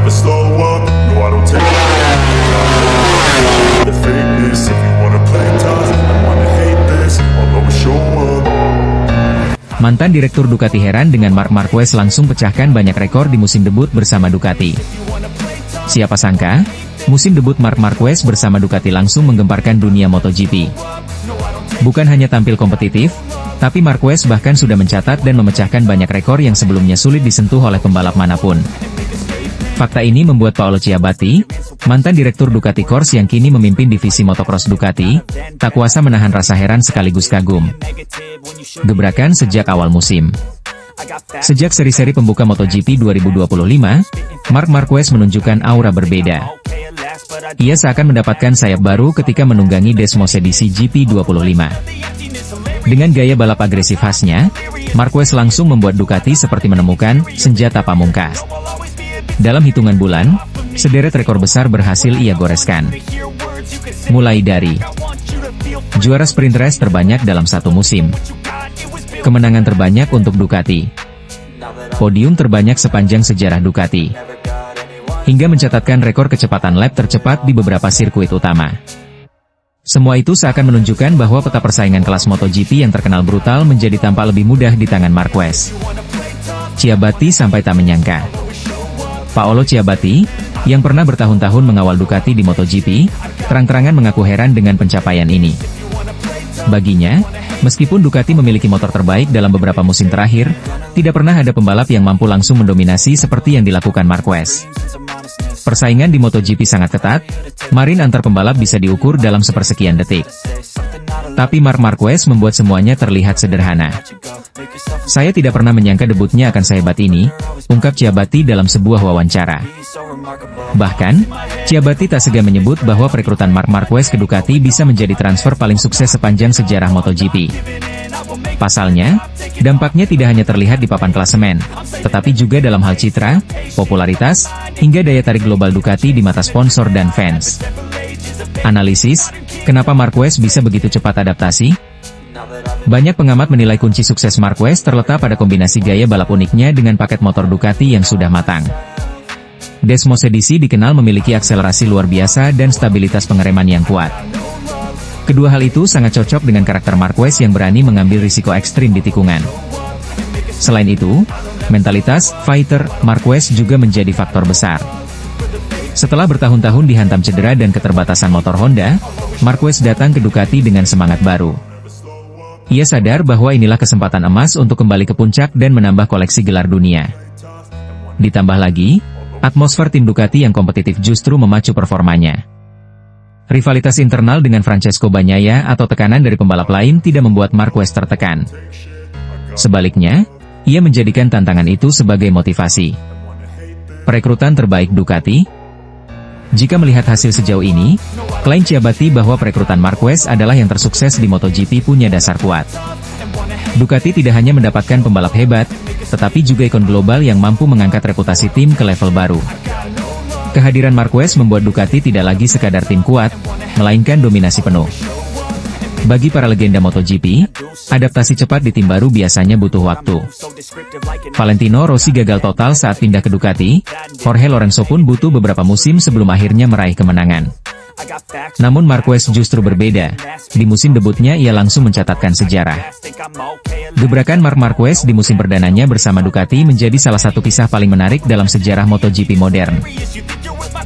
never slow up, no I don't take the fakeness. If you wanna play tough, I wanna hate this, I'll always show up. Mantan Direktur Ducati heran dengan Marc Marquez langsung pecahkan banyak rekor di musim debut bersama Ducati. Siapa sangka, musim debut Marc Marquez bersama Ducati langsung menggemparkan dunia MotoGP. Bukan hanya tampil kompetitif, tapi Marquez bahkan sudah mencatat dan memecahkan banyak rekor yang sebelumnya sulit disentuh oleh pembalap manapun. Fakta ini membuat Paolo Ciabatti, mantan Direktur Ducati Corse yang kini memimpin divisi motocross Ducati, tak kuasa menahan rasa heran sekaligus kagum. Gebrakan sejak awal musim. Sejak seri-seri pembuka MotoGP 2025, Marc Marquez menunjukkan aura berbeda. Ia seakan mendapatkan sayap baru ketika menunggangi Desmosedici GP25. Dengan gaya balap agresif khasnya, Marquez langsung membuat Ducati seperti menemukan senjata pamungkas. Dalam hitungan bulan, sederet rekor besar berhasil ia goreskan. Mulai dari juara sprint race terbanyak dalam satu musim, kemenangan terbanyak untuk Ducati, podium terbanyak sepanjang sejarah Ducati, hingga mencatatkan rekor kecepatan lap tercepat di beberapa sirkuit utama. Semua itu seakan menunjukkan bahwa peta persaingan kelas MotoGP yang terkenal brutal menjadi tampak lebih mudah di tangan Marquez. Ciabatti sampai tak menyangka. Paolo Ciabatti, yang pernah bertahun-tahun mengawal Ducati di MotoGP, terang-terangan mengaku heran dengan pencapaian ini. Baginya, meskipun Ducati memiliki motor terbaik dalam beberapa musim terakhir, tidak pernah ada pembalap yang mampu langsung mendominasi seperti yang dilakukan Marquez. Persaingan di MotoGP sangat ketat, marin antar pembalap bisa diukur dalam sepersekian detik. Tapi Marc Marquez membuat semuanya terlihat sederhana. Saya tidak pernah menyangka debutnya akan sehebat ini, ungkap Ciabatti dalam sebuah wawancara. Bahkan, Ciabatti tak segan menyebut bahwa perekrutan Marc Marquez ke Ducati bisa menjadi transfer paling sukses sepanjang sejarah MotoGP. Pasalnya, dampaknya tidak hanya terlihat di papan klasemen, tetapi juga dalam hal citra, popularitas, hingga daya tarik global Ducati di mata sponsor dan fans. Analisis, kenapa Marquez bisa begitu cepat adaptasi? Banyak pengamat menilai kunci sukses Marquez terletak pada kombinasi gaya balap uniknya dengan paket motor Ducati yang sudah matang. Desmosedici dikenal memiliki akselerasi luar biasa dan stabilitas pengereman yang kuat. Kedua hal itu sangat cocok dengan karakter Marquez yang berani mengambil risiko ekstrim di tikungan. Selain itu, mentalitas fighter Marquez juga menjadi faktor besar. Setelah bertahun-tahun dihantam cedera dan keterbatasan motor Honda, Marquez datang ke Ducati dengan semangat baru. Ia sadar bahwa inilah kesempatan emas untuk kembali ke puncak dan menambah koleksi gelar dunia. Ditambah lagi, atmosfer tim Ducati yang kompetitif justru memacu performanya. Rivalitas internal dengan Francesco Bagnaia atau tekanan dari pembalap lain tidak membuat Marquez tertekan. Sebaliknya, ia menjadikan tantangan itu sebagai motivasi. Perekrutan terbaik Ducati. Jika melihat hasil sejauh ini, klaim Ciabatti bahwa perekrutan Marquez adalah yang tersukses di MotoGP punya dasar kuat. Ducati tidak hanya mendapatkan pembalap hebat, tetapi juga ikon global yang mampu mengangkat reputasi tim ke level baru. Kehadiran Marquez membuat Ducati tidak lagi sekadar tim kuat, melainkan dominasi penuh. Bagi para legenda MotoGP, adaptasi cepat di tim baru biasanya butuh waktu. Valentino Rossi gagal total saat pindah ke Ducati, Jorge Lorenzo pun butuh beberapa musim sebelum akhirnya meraih kemenangan. Namun Marquez justru berbeda, di musim debutnya ia langsung mencatatkan sejarah. Gebrakan Marc Marquez di musim perdananya bersama Ducati menjadi salah satu kisah paling menarik dalam sejarah MotoGP modern.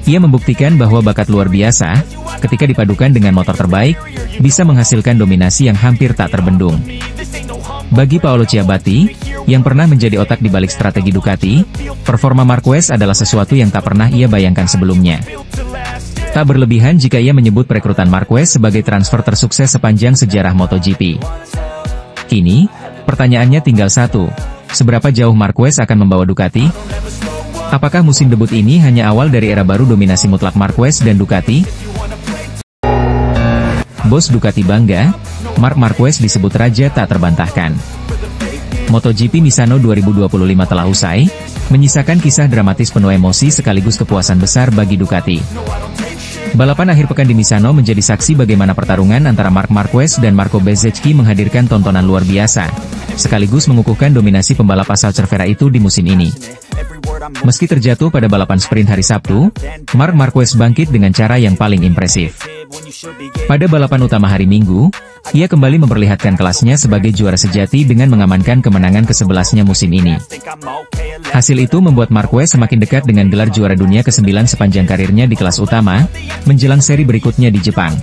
Ia membuktikan bahwa bakat luar biasa, ketika dipadukan dengan motor terbaik, bisa menghasilkan dominasi yang hampir tak terbendung. Bagi Paolo Ciabatti, yang pernah menjadi otak di balik strategi Ducati, performa Marquez adalah sesuatu yang tak pernah ia bayangkan sebelumnya. Tak berlebihan jika ia menyebut perekrutan Marquez sebagai transfer tersukses sepanjang sejarah MotoGP. Kini, pertanyaannya tinggal satu, seberapa jauh Marquez akan membawa Ducati? Apakah musim debut ini hanya awal dari era baru dominasi mutlak Marquez dan Ducati? Bos Ducati bangga, Marc Marquez disebut raja tak terbantahkan. MotoGP Misano 2025 telah usai, menyisakan kisah dramatis penuh emosi sekaligus kepuasan besar bagi Ducati. Balapan akhir pekan di Misano menjadi saksi bagaimana pertarungan antara Marc Marquez dan Marco Bezzecchi menghadirkan tontonan luar biasa, sekaligus mengukuhkan dominasi pembalap asal Cervera itu di musim ini. Meski terjatuh pada balapan sprint hari Sabtu, Marc Marquez bangkit dengan cara yang paling impresif. Pada balapan utama hari Minggu, ia kembali memperlihatkan kelasnya sebagai juara sejati dengan mengamankan kemenangan ke-11-nya musim ini. Hasil itu membuat Marquez semakin dekat dengan gelar juara dunia ke-9 sepanjang karirnya di kelas utama, menjelang seri berikutnya di Jepang.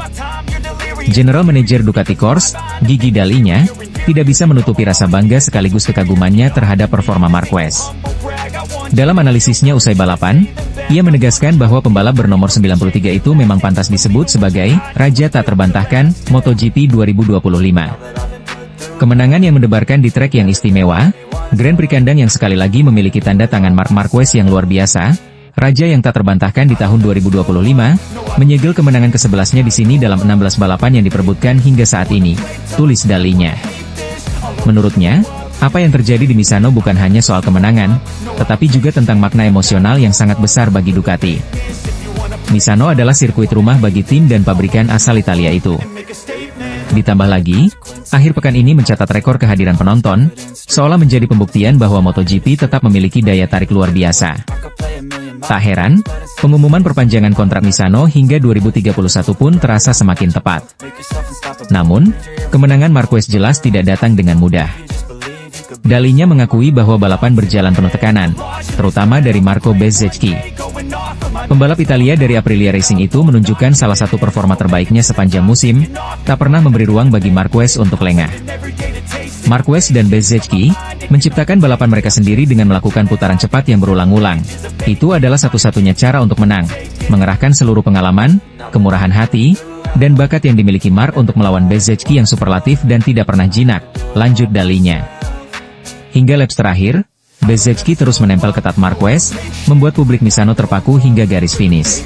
General Manager Ducati Corse, Gigi Dall'Igna, tidak bisa menutupi rasa bangga sekaligus kekagumannya terhadap performa Marquez. Dalam analisisnya usai balapan, ia menegaskan bahwa pembalap bernomor 93 itu memang pantas disebut sebagai Raja Tak Terbantahkan MotoGP 2025. Kemenangan yang mendebarkan di trek yang istimewa, Grand Prix kandang yang sekali lagi memiliki tanda tangan Marc Marquez yang luar biasa, Raja yang tak terbantahkan di tahun 2025, menyegel kemenangan ke-11-nya di sini dalam 16 balapan yang diperebutkan hingga saat ini, tulis Dall'Igna. Menurutnya, apa yang terjadi di Misano bukan hanya soal kemenangan, tetapi juga tentang makna emosional yang sangat besar bagi Ducati. Misano adalah sirkuit rumah bagi tim dan pabrikan asal Italia itu. Ditambah lagi, akhir pekan ini mencatat rekor kehadiran penonton, seolah menjadi pembuktian bahwa MotoGP tetap memiliki daya tarik luar biasa. Tak heran, pengumuman perpanjangan kontrak Misano hingga 2031 pun terasa semakin tepat. Namun, kemenangan Marquez jelas tidak datang dengan mudah. Dall'Igna mengakui bahwa balapan berjalan penuh tekanan, terutama dari Marco Bezzecchi. Pembalap Italia dari Aprilia Racing itu menunjukkan salah satu performa terbaiknya sepanjang musim, tak pernah memberi ruang bagi Marquez untuk lengah. Marquez dan Bezzecchi menciptakan balapan mereka sendiri dengan melakukan putaran cepat yang berulang-ulang. Itu adalah satu-satunya cara untuk menang, mengerahkan seluruh pengalaman, kemurahan hati, dan bakat yang dimiliki Marc untuk melawan Bezzecchi yang superlatif dan tidak pernah jinak, lanjut Dall'Igna. Hingga laps terakhir, Bezzecchi terus menempel ketat Marquez, membuat publik Misano terpaku hingga garis finish.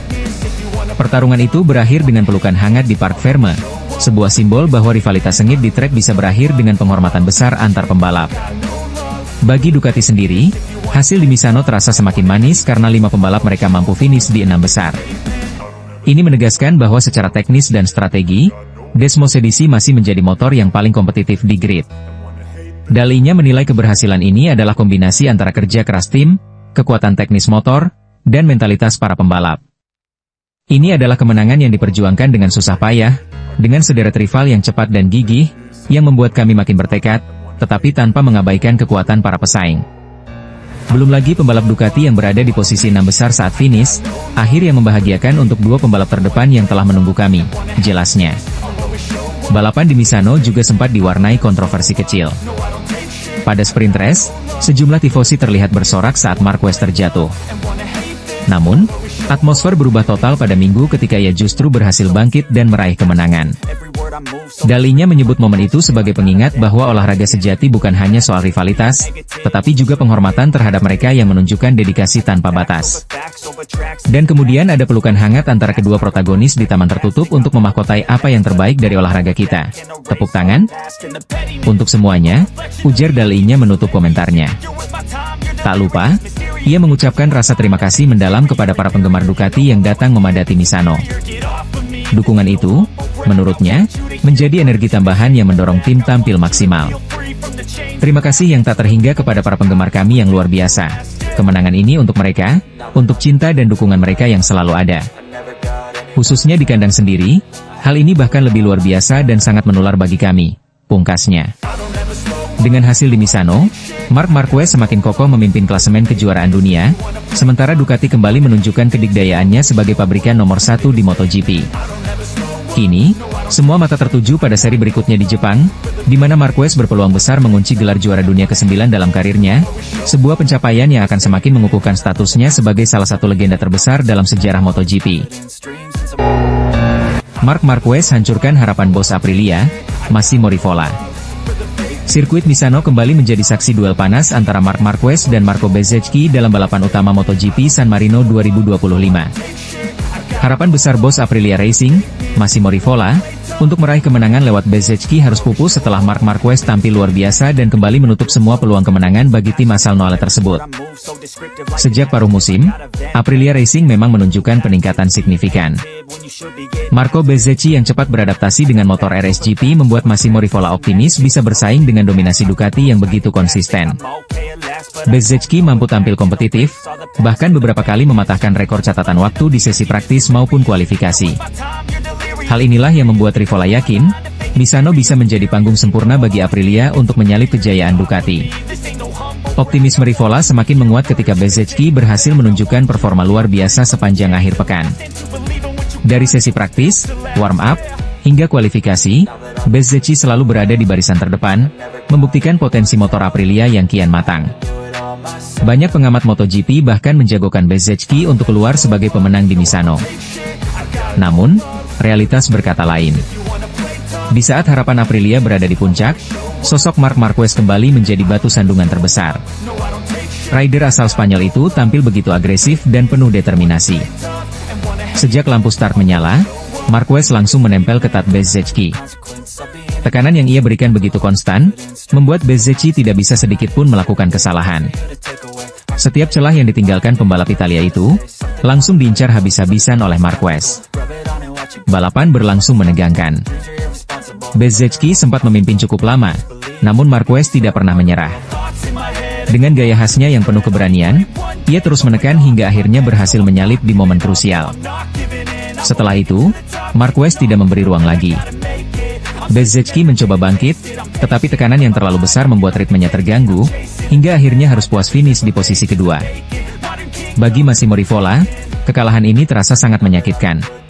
Pertarungan itu berakhir dengan pelukan hangat di Parc Ferme, sebuah simbol bahwa rivalitas sengit di trek bisa berakhir dengan penghormatan besar antar pembalap. Bagi Ducati sendiri, hasil di Misano terasa semakin manis karena 5 pembalap mereka mampu finish di 6 besar. Ini menegaskan bahwa secara teknis dan strategi, Desmosedici masih menjadi motor yang paling kompetitif di grid. Dall'Igna menilai keberhasilan ini adalah kombinasi antara kerja keras tim, kekuatan teknis motor, dan mentalitas para pembalap. Ini adalah kemenangan yang diperjuangkan dengan susah payah, dengan sederet rival yang cepat dan gigih, yang membuat kami makin bertekad, tetapi tanpa mengabaikan kekuatan para pesaing. Belum lagi pembalap Ducati yang berada di posisi 6 besar saat finish, akhir yang membahagiakan untuk 2 pembalap terdepan yang telah menunggu kami, jelasnya. Balapan di Misano juga sempat diwarnai kontroversi kecil. Pada sprint race, sejumlah tifosi terlihat bersorak saat Marquez terjatuh. Namun, atmosfer berubah total pada Minggu ketika ia justru berhasil bangkit dan meraih kemenangan. Dall'Igna menyebut momen itu sebagai pengingat bahwa olahraga sejati bukan hanya soal rivalitas, tetapi juga penghormatan terhadap mereka yang menunjukkan dedikasi tanpa batas. Dan kemudian ada pelukan hangat antara kedua protagonis di taman tertutup untuk memahkotai apa yang terbaik dari olahraga kita. Tepuk tangan untuk semuanya, ujar Dall'Igna menutup komentarnya. Tak lupa, ia mengucapkan rasa terima kasih mendalam kepada para penggemar Ducati yang datang memadati Misano. Dukungan itu, menurutnya, menjadi energi tambahan yang mendorong tim tampil maksimal. Terima kasih yang tak terhingga kepada para penggemar kami yang luar biasa. Kemenangan ini untuk mereka, untuk cinta dan dukungan mereka yang selalu ada. Khususnya di kandang sendiri, hal ini bahkan lebih luar biasa dan sangat menular bagi kami, pungkasnya. Dengan hasil di Misano, Marc Marquez semakin kokoh memimpin klasemen kejuaraan dunia, sementara Ducati kembali menunjukkan kedikdayaannya sebagai pabrikan nomor 1 di MotoGP. Kini, semua mata tertuju pada seri berikutnya di Jepang, di mana Marquez berpeluang besar mengunci gelar juara dunia ke-9 dalam karirnya, sebuah pencapaian yang akan semakin mengukuhkan statusnya sebagai salah satu legenda terbesar dalam sejarah MotoGP. Marc Marquez hancurkan harapan bos Aprilia, Massimo Rivola. Sirkuit Misano kembali menjadi saksi duel panas antara Marc Marquez dan Marco Bezzecchi dalam balapan utama MotoGP San Marino 2025. Harapan besar bos Aprilia Racing, Massimo Rivola, Untuk meraih kemenangan lewat Bezzecchi harus pupus setelah Marc Marquez tampil luar biasa dan kembali menutup semua peluang kemenangan bagi tim asal Noale tersebut. Sejak paruh musim, Aprilia Racing memang menunjukkan peningkatan signifikan. Marco Bezzecchi yang cepat beradaptasi dengan motor RSGP membuat Massimo Rivola optimis bisa bersaing dengan dominasi Ducati yang begitu konsisten. Bezzecchi mampu tampil kompetitif, bahkan beberapa kali mematahkan rekor catatan waktu di sesi praktis maupun kualifikasi. Hal inilah yang membuat Rivola yakin, Misano bisa menjadi panggung sempurna bagi Aprilia untuk menyalip kejayaan Ducati. Optimisme Rivola semakin menguat ketika Bezzecchi berhasil menunjukkan performa luar biasa sepanjang akhir pekan. Dari sesi praktis, warm-up, hingga kualifikasi, Bezzecchi selalu berada di barisan terdepan, membuktikan potensi motor Aprilia yang kian matang. Banyak pengamat MotoGP bahkan menjagokan Bezzecchi untuk keluar sebagai pemenang di Misano. Namun, realitas berkata lain. Di saat harapan Aprilia berada di puncak, sosok Marc Marquez kembali menjadi batu sandungan terbesar. Rider asal Spanyol itu tampil begitu agresif dan penuh determinasi. Sejak lampu start menyala, Marquez langsung menempel ketat Bezzecchi. Tekanan yang ia berikan begitu konstan, membuat Bezzecchi tidak bisa sedikit pun melakukan kesalahan. Setiap celah yang ditinggalkan pembalap Italia itu, langsung diincar habis-habisan oleh Marquez. Balapan berlangsung menegangkan. Bezzecchi sempat memimpin cukup lama, namun Marquez tidak pernah menyerah. Dengan gaya khasnya yang penuh keberanian, ia terus menekan hingga akhirnya berhasil menyalip di momen krusial. Setelah itu, Marquez tidak memberi ruang lagi. Bezzecchi mencoba bangkit, tetapi tekanan yang terlalu besar membuat ritmenya terganggu, hingga akhirnya harus puas finish di posisi kedua. Bagi Massimo Rivola, kekalahan ini terasa sangat menyakitkan.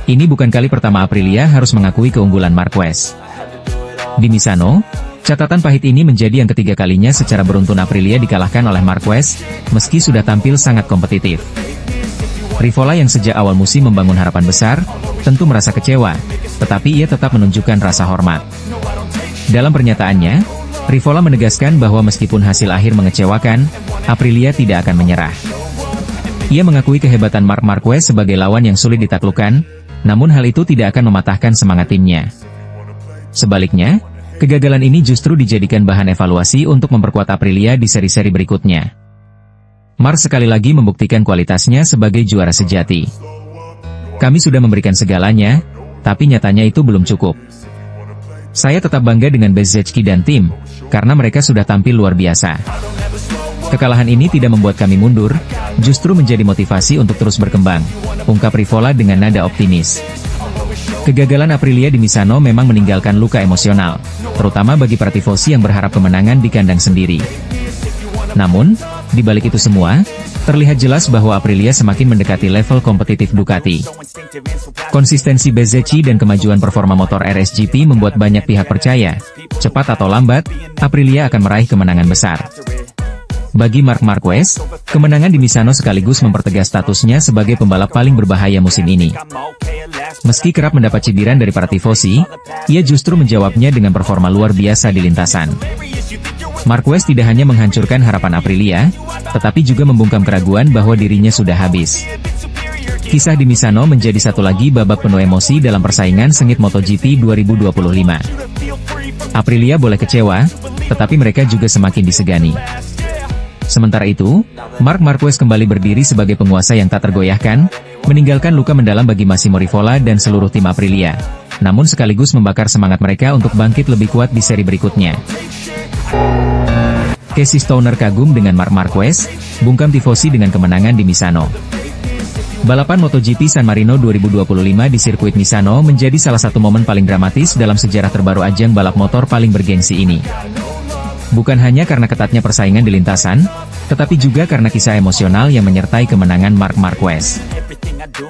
Ini bukan kali pertama Aprilia harus mengakui keunggulan Marquez. Di Misano, catatan pahit ini menjadi yang ketiga kalinya secara beruntun Aprilia dikalahkan oleh Marquez, meski sudah tampil sangat kompetitif. Rivola yang sejak awal musim membangun harapan besar, tentu merasa kecewa, tetapi ia tetap menunjukkan rasa hormat. Dalam pernyataannya, Rivola menegaskan bahwa meskipun hasil akhir mengecewakan, Aprilia tidak akan menyerah. Ia mengakui kehebatan Marc Marquez sebagai lawan yang sulit ditaklukkan, namun hal itu tidak akan mematahkan semangat timnya. Sebaliknya, kegagalan ini justru dijadikan bahan evaluasi untuk memperkuat Aprilia di seri-seri berikutnya. Marc sekali lagi membuktikan kualitasnya sebagai juara sejati. Kami sudah memberikan segalanya, tapi nyatanya itu belum cukup. Saya tetap bangga dengan Bezzecchi dan tim, karena mereka sudah tampil luar biasa. Kekalahan ini tidak membuat kami mundur, justru menjadi motivasi untuk terus berkembang, ungkap Rivola dengan nada optimis. Kegagalan Aprilia di Misano memang meninggalkan luka emosional, terutama bagi para tifosi yang berharap kemenangan di kandang sendiri. Namun, di balik itu semua, terlihat jelas bahwa Aprilia semakin mendekati level kompetitif Ducati. Konsistensi Bezzecchi dan kemajuan performa motor RSGP membuat banyak pihak percaya, cepat atau lambat, Aprilia akan meraih kemenangan besar. Bagi Marc Marquez, kemenangan di Misano sekaligus mempertegas statusnya sebagai pembalap paling berbahaya musim ini. Meski kerap mendapat cibiran dari para tifosi, ia justru menjawabnya dengan performa luar biasa di lintasan. Marquez tidak hanya menghancurkan harapan Aprilia, tetapi juga membungkam keraguan bahwa dirinya sudah habis. Kisah di Misano menjadi satu lagi babak penuh emosi dalam persaingan sengit MotoGP 2025. Aprilia boleh kecewa, tetapi mereka juga semakin disegani. Sementara itu, Marc Marquez kembali berdiri sebagai penguasa yang tak tergoyahkan, meninggalkan luka mendalam bagi Massimo Rivola dan seluruh tim Aprilia, namun sekaligus membakar semangat mereka untuk bangkit lebih kuat di seri berikutnya. Casey Stoner kagum dengan Marc Marquez, bungkam tifosi dengan kemenangan di Misano. Balapan MotoGP San Marino 2025 di sirkuit Misano menjadi salah satu momen paling dramatis dalam sejarah terbaru ajang balap motor paling bergengsi ini. Bukan hanya karena ketatnya persaingan di lintasan, tetapi juga karena kisah emosional yang menyertai kemenangan Marc Marquez.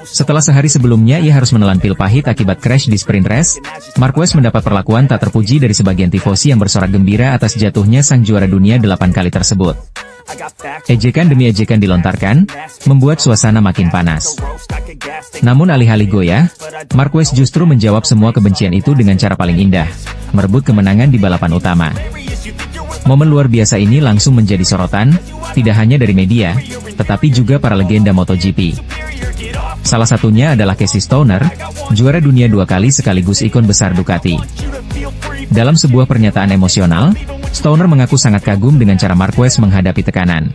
Setelah sehari sebelumnya ia harus menelan pil pahit akibat crash di sprint race, Marquez mendapat perlakuan tak terpuji dari sebagian tifosi yang bersorak gembira atas jatuhnya sang juara dunia 8 kali tersebut. Ejekan demi ejekan dilontarkan, membuat suasana makin panas. Namun alih-alih goyah, Marquez justru menjawab semua kebencian itu dengan cara paling indah, merebut kemenangan di balapan utama. Momen luar biasa ini langsung menjadi sorotan, tidak hanya dari media, tetapi juga para legenda MotoGP. Salah satunya adalah Casey Stoner, juara dunia 2 kali sekaligus ikon besar Ducati. Dalam sebuah pernyataan emosional, Stoner mengaku sangat kagum dengan cara Marquez menghadapi tekanan.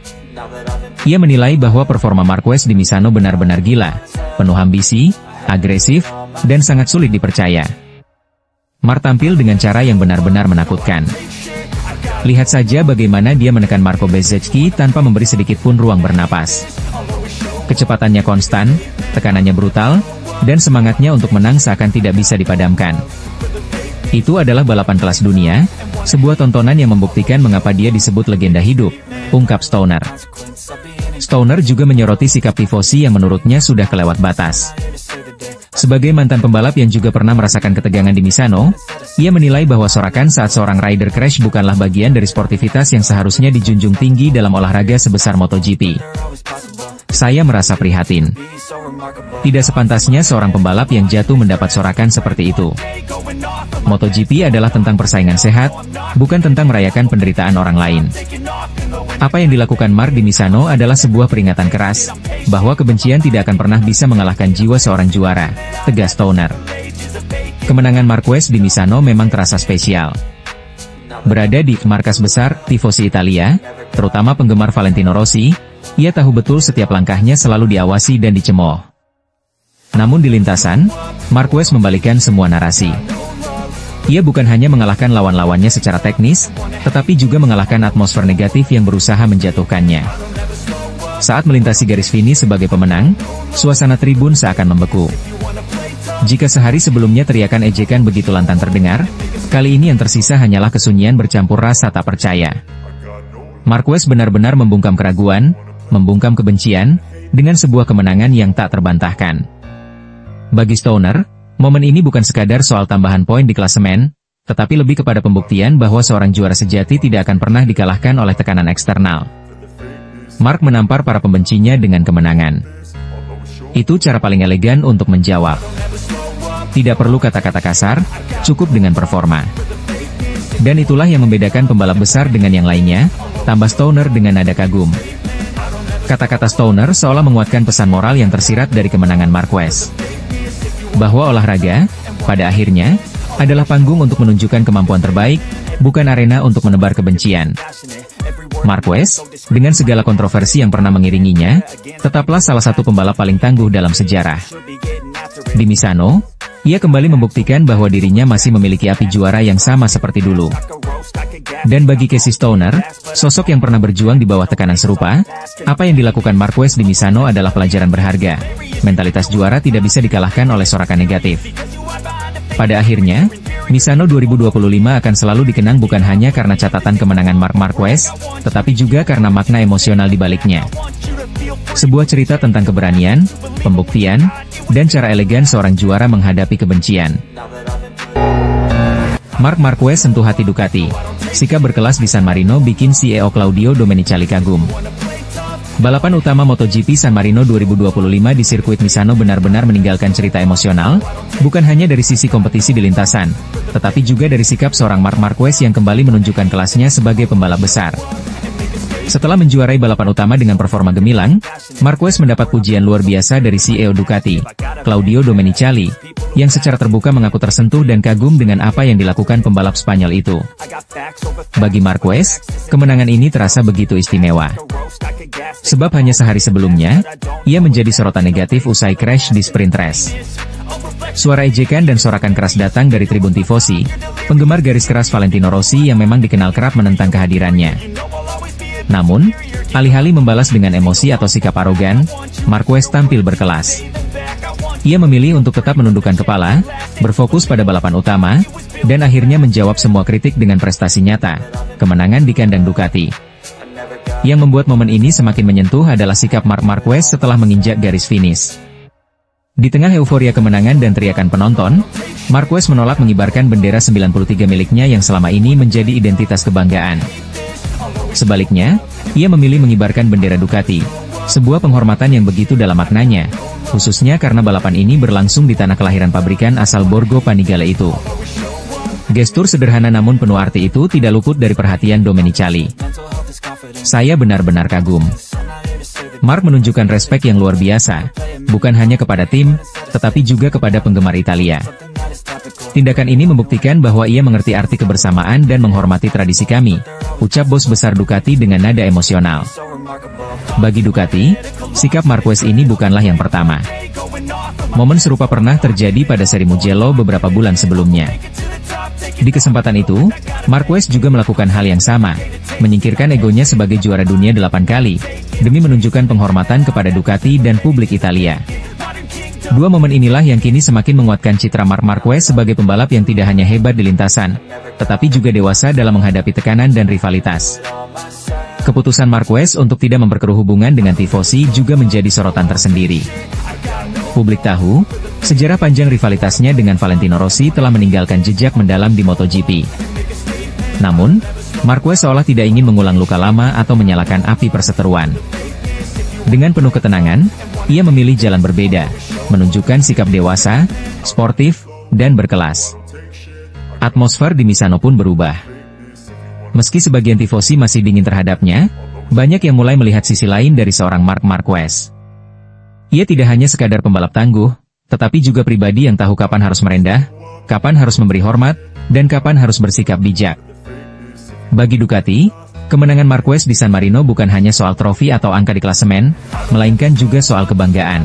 Ia menilai bahwa performa Marquez di Misano benar-benar gila, penuh ambisi, agresif, dan sangat sulit dipercaya. Mark tampil dengan cara yang benar-benar menakutkan. Lihat saja bagaimana dia menekan Marco Bezzecchi tanpa memberi sedikit pun ruang bernapas. Kecepatannya konstan, tekanannya brutal, dan semangatnya untuk menang seakan tidak bisa dipadamkan. Itu adalah balapan kelas dunia, sebuah tontonan yang membuktikan mengapa dia disebut legenda hidup, ungkap Stoner. Stoner juga menyoroti sikap tifosi yang menurutnya sudah kelewat batas. Sebagai mantan pembalap yang juga pernah merasakan ketegangan di Misano, ia menilai bahwa sorakan saat seorang rider crash bukanlah bagian dari sportivitas yang seharusnya dijunjung tinggi dalam olahraga sebesar MotoGP. Saya merasa prihatin. Tidak sepantasnya seorang pembalap yang jatuh mendapat sorakan seperti itu. MotoGP adalah tentang persaingan sehat, bukan tentang merayakan penderitaan orang lain. Apa yang dilakukan Mark di Misano adalah sebuah peringatan keras, bahwa kebencian tidak akan pernah bisa mengalahkan jiwa seorang juara, tegas Stoner. Kemenangan Marquez di Misano memang terasa spesial. Berada di markas besar tifosi Italia, terutama penggemar Valentino Rossi, ia tahu betul setiap langkahnya selalu diawasi dan dicemooh. Namun di lintasan, Marquez membalikkan semua narasi. Ia bukan hanya mengalahkan lawan-lawannya secara teknis, tetapi juga mengalahkan atmosfer negatif yang berusaha menjatuhkannya. Saat melintasi garis finish sebagai pemenang, suasana tribun seakan membeku. Jika sehari sebelumnya teriakan ejekan begitu lantang terdengar, kali ini yang tersisa hanyalah kesunyian bercampur rasa tak percaya. Marquez benar-benar membungkam keraguan, membungkam kebencian, dengan sebuah kemenangan yang tak terbantahkan. Bagi Stoner, momen ini bukan sekadar soal tambahan poin di klasemen, tetapi lebih kepada pembuktian bahwa seorang juara sejati tidak akan pernah dikalahkan oleh tekanan eksternal. Mark menampar para pembencinya dengan kemenangan. Itu cara paling elegan untuk menjawab. Tidak perlu kata-kata kasar, cukup dengan performa. Dan itulah yang membedakan pembalap besar dengan yang lainnya, tambah Stoner dengan nada kagum. Kata-kata Stoner seolah menguatkan pesan moral yang tersirat dari kemenangan Marquez. Bahwa olahraga, pada akhirnya, adalah panggung untuk menunjukkan kemampuan terbaik, bukan arena untuk menebar kebencian. Marquez, dengan segala kontroversi yang pernah mengiringinya, tetaplah salah satu pembalap paling tangguh dalam sejarah. Di Misano, ia kembali membuktikan bahwa dirinya masih memiliki api juara yang sama seperti dulu. Dan bagi Casey Stoner, sosok yang pernah berjuang di bawah tekanan serupa, apa yang dilakukan Marquez di Misano adalah pelajaran berharga. Mentalitas juara tidak bisa dikalahkan oleh sorakan negatif. Pada akhirnya, Misano 2025 akan selalu dikenang bukan hanya karena catatan kemenangan Marc Marquez, tetapi juga karena makna emosional di baliknya. Sebuah cerita tentang keberanian, pembuktian, dan cara elegan seorang juara menghadapi kebencian. Marc Marquez sentuh hati Ducati. Sikap berkelas di San Marino bikin CEO Claudio Domenicali kagum. Balapan utama MotoGP San Marino 2025 di sirkuit Misano benar-benar meninggalkan cerita emosional, bukan hanya dari sisi kompetisi di lintasan, tetapi juga dari sikap seorang Marc Marquez yang kembali menunjukkan kelasnya sebagai pembalap besar. Setelah menjuarai balapan utama dengan performa gemilang, Marquez mendapat pujian luar biasa dari CEO Ducati, Claudio Domenicali, yang secara terbuka mengaku tersentuh dan kagum dengan apa yang dilakukan pembalap Spanyol itu. Bagi Marquez, kemenangan ini terasa begitu istimewa. Sebab hanya sehari sebelumnya, ia menjadi sorotan negatif usai crash di sprint race. Suara ejekan dan sorakan keras datang dari tribun tifosi, penggemar garis keras Valentino Rossi yang memang dikenal kerap menentang kehadirannya. Namun, alih-alih membalas dengan emosi atau sikap arogan, Marquez tampil berkelas. Ia memilih untuk tetap menundukkan kepala, berfokus pada balapan utama, dan akhirnya menjawab semua kritik dengan prestasi nyata, kemenangan di kandang Ducati. Yang membuat momen ini semakin menyentuh adalah sikap Marc Marquez setelah menginjak garis finish. Di tengah euforia kemenangan dan teriakan penonton, Marquez menolak mengibarkan bendera 93 miliknya yang selama ini menjadi identitas kebanggaan. Sebaliknya, ia memilih mengibarkan bendera Ducati, sebuah penghormatan yang begitu dalam maknanya, khususnya karena balapan ini berlangsung di tanah kelahiran pabrikan asal Borgo Panigale itu. Gestur sederhana namun penuh arti itu tidak luput dari perhatian Domenicali. Saya benar-benar kagum. Mark menunjukkan respek yang luar biasa, bukan hanya kepada tim, tetapi juga kepada penggemar Italia. Tindakan ini membuktikan bahwa ia mengerti arti kebersamaan dan menghormati tradisi kami, ucap bos besar Ducati dengan nada emosional. Bagi Ducati, sikap Marquez ini bukanlah yang pertama. Momen serupa pernah terjadi pada seri Mugello beberapa bulan sebelumnya. Di kesempatan itu, Marquez juga melakukan hal yang sama, menyingkirkan egonya sebagai juara dunia 8 kali, demi menunjukkan penghormatan kepada Ducati dan publik Italia. Dua momen inilah yang kini semakin menguatkan citra Marc Marquez sebagai pembalap yang tidak hanya hebat di lintasan, tetapi juga dewasa dalam menghadapi tekanan dan rivalitas. Keputusan Marquez untuk tidak memperkeruh hubungan dengan tifosi juga menjadi sorotan tersendiri. Publik tahu, sejarah panjang rivalitasnya dengan Valentino Rossi telah meninggalkan jejak mendalam di MotoGP. Namun, Marquez seolah tidak ingin mengulang luka lama atau menyalakan api perseteruan. Dengan penuh ketenangan, ia memilih jalan berbeda, menunjukkan sikap dewasa, sportif, dan berkelas. Atmosfer di Misano pun berubah. Meski sebagian tifosi masih dingin terhadapnya, banyak yang mulai melihat sisi lain dari seorang Marc Marquez. Ia tidak hanya sekadar pembalap tangguh, tetapi juga pribadi yang tahu kapan harus merendah, kapan harus memberi hormat, dan kapan harus bersikap bijak. Bagi Ducati, kemenangan Marquez di San Marino bukan hanya soal trofi atau angka di klasemen, melainkan juga soal kebanggaan.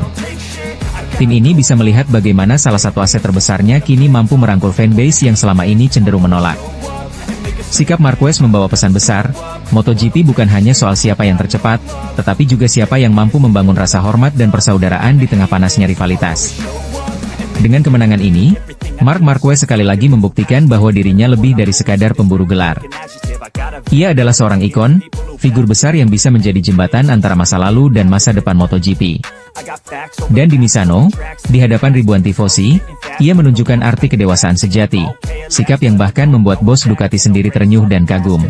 Tim ini bisa melihat bagaimana salah satu aset terbesarnya kini mampu merangkul fanbase yang selama ini cenderung menolak. Sikap Marquez membawa pesan besar, MotoGP bukan hanya soal siapa yang tercepat, tetapi juga siapa yang mampu membangun rasa hormat dan persaudaraan di tengah panasnya rivalitas. Dengan kemenangan ini, Marc Marquez sekali lagi membuktikan bahwa dirinya lebih dari sekadar pemburu gelar. Ia adalah seorang ikon, figur besar yang bisa menjadi jembatan antara masa lalu dan masa depan MotoGP. Dan di Misano, di hadapan ribuan tifosi, ia menunjukkan arti kedewasaan sejati, sikap yang bahkan membuat bos Ducati sendiri terenyuh dan kagum.